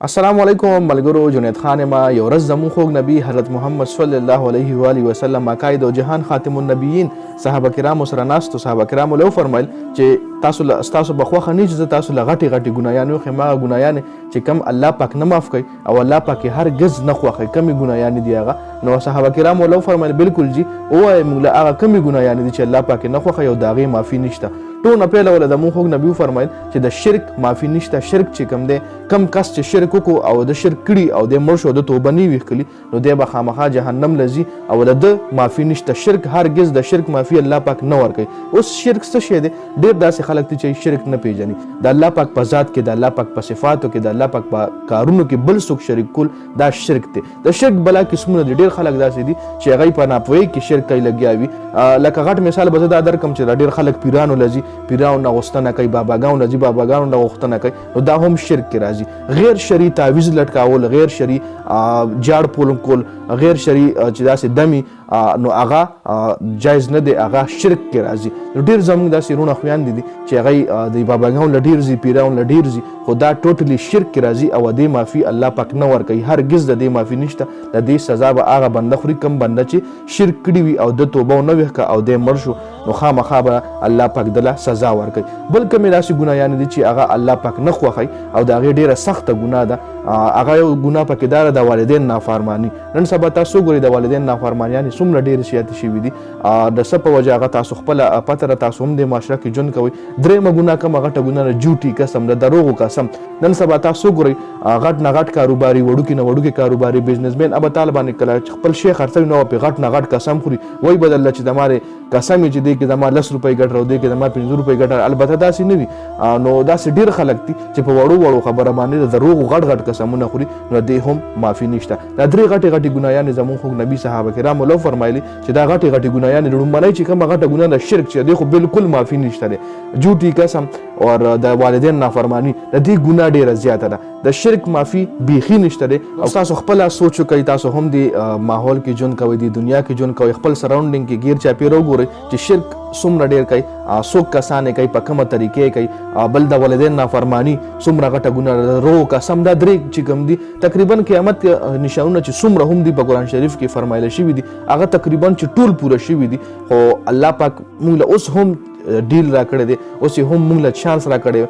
السلام علیکم ملګرو. جنید خان ما یو ورځ زمون خوږ نبی حضرت محمد صلی الله علیه و آله وسلم قائد او جهان خاتم النبیین صحابه کرامو سره ناستو. صحابه کرامو له فرمایل چې تاسو بخوخه نه چې تاسو لغټي غټي ګنايان خو ما ګنايان چې کم الله پاک نه معاف کوي او الله پاک هرگز نه خوخه کمی ګنايان دی هغه. نو صحابه کرامو له فرمایل بالکل جی او موږ له هغه کمی ګنايان دي چې الله پاک نه خوخه او داغه معافي نشته. ټول نه پیله ول د مون خوږ نبی فرمایل چې د شرک معافي نشته. شرک چې کم دی کم کس چې شرک وکړو او د شرک کړي او د مړ شو د توبه نه وکړي نو دی به خامخا جهنم لځي او د معافي نشته. شرک هرگز د شرک معافي الله پاک نه ورکوي. اوس شرک څه شی دی؟ ډېر داسې خلک دي چې شرک نه پیژني. د الله پاک په ذات کې، د الله پاک په صفاتو کې، د الله پاک په کارونو کې بل څوک شریک کول دا شرک دی. د شرک بلا قسمونه دي. ډېر خلک داسې دي چې هغوی په ناپوهۍ کې شرک کوي لګیا وي. لکه غټ مثال به زه دا درکړم چې ډېر خلک پیرانو لځي، پیرانو نه غوښتنه کوي، باباګانو لځي، باباګانو نه غوښتنه کوي. نو دا هم شرک کې راځي. غیر شرعي تعویض لټکاول، غیر شرعي جاړ پول کول، غیر شرعي چې داسې دمي نو هغه جایز نه دی، هغه شرک کې راځي. نو ډېر زموږ داسې رونه خویندې دي چې هغوی د باباګانو له ډېر ځي، پیرانو له ډېر ځي، خو دا ټوټلي شرک کې راځي او د دې معافي الله پاک نه ورکوي. هرګز د دې معافي نشته. د دې سزا به هغه بنده خوري کوم بنده چې شرک کړي وي او د توبه ونه وکړه او د مړ شو نو خامخا به الله پاک دله سزا ورکوي. بل کومې داسې ګناهیان دي چې هغه الله پاک نه خوښوي او د هغې ډېره سخته ګناه ده. هغه یو ګناه پکې دا ده د والدین نافرماني. نن سبا تاسو ګورئ د والدین نافرمانیانې څومره ډېرې زیاتې شوي دي. د څه په وجه هغه تاسو خپله پته ده، تاسو هم د معاشره کې ژوند کوئ. درېیمه ګناه کومه غټه ګناه ده جوټي قسم، د دروغو قسم. نن سبا تاسو ګورئ غټ نه غټ کاروباري، وړوکي نه وړوکي کاروباري بزنسمین ابه طالب باندې کله چې خپل شی خرڅوي نو پې غټ نه غټ قسم خوري. وایي به درله چې دمارې قسم یې چې دی کې زما 10 روپۍ ګټه او دی کې زما 15 روپۍ ګټه. البته داسې نه وي. نو داسې ډېر خلک دي چې په وړو وړو خبره باندې د دروغو غټ غټ قسمونه خوري. نو دې هم معافي نشته. دا درې غټې غټې ګناهیانې زموږ خوږ نبي صحابه کرامو لو فرمایلي چې دا غټې غټې ګناهیانې لومړنۍ چې کومه غټه ګناه ده شرک چې دی خو بالکل معافي نشته دی. جوټي قسم او د والدین نافرمانی د دې ګناه ډېره زیاته ده. د شرک معافي بیخي نشته دی. او تاسو خپله سوچ وکړئ، تاسو هم د ماحول کې ژوند کوئ، د دنیا کې ژوند کوئ، خپل سراونډینګ کې ګیر چاپېره وګورئ چې شرک څومره ډېر کوي، څوک کسان یې کوي، په کومه طریقې کوي. بل د والدین نافرمانی څومره غټه ګناه ده. روغ قسم دا درې چې کوم دي تقریبا قیامت نشانونه چې څومره هم دي په قرآن شریف کې فرمایله شوي دي هغه تقریبا چې ټول پوره شوي دي. خو الله پاک موږ له اوس هم ډیل را کړی دی، اوس یې هم موږ له چانس را کړی.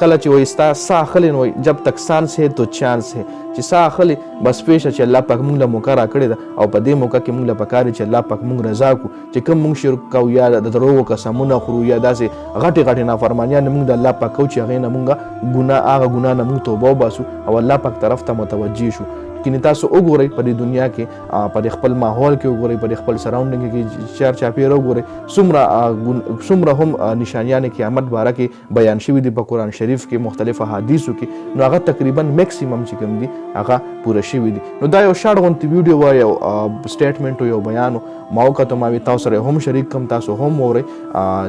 کله چې وایي ستا ساه اخلې نو جب تک سانس ہے تو چانس ہے، چې ساه اخلې بس پیښه چې الله پاک موږ له موقع را کړې ده او په دې موقع کې موږ له پکار چې الله پاک موږ رضا کړو. چې کوم موږ شرک کوو یا د دروغو قسمونه خورو یا داسې غټې غټې نافرمانیان موږ د الله پاک کوو چې هغې نه موږ هغه ګناه نه موږ توبه وباسو او الله پاک طرف ته متوجه شو. کینې تاسو وګورئ په دې دنیا کې، په خپل ماحول کې وګورئ، په خپل سراونډینګ کې چار چاپېره وګورئ څومره هم نشانیان قیامت باره کې بیان شوي دي په قرآن شریف کې مختلف احادیثو کې. نو هغه تقریبا میکسیمم چې کوم دي هغه پوره شوي دي. نو دا یو شارټ غونتې ویډیو وه، یو سټیټمنټ و، یو بیان و. ما وکتو ما وی تاسو سره هم شریک کم، تاسو هم واورئ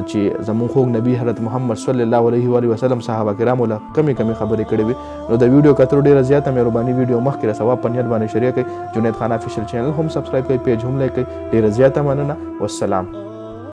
چې زموږ خوږ نبي حضرت محمد صلی الله علیه و آله وسلم صحابه کرامو له کمې کمې خبرې کړې وي. نو د ویډیو کتلو ډېره زیاته مهرباني، ویډیو مخکې رسوه په نیت باندې شریک کړئ. جنید خان افیشل چینل هم سبسکرایب کړئ، پیج هم لایک کړئ. ډېره زیاته مننه. والسلام.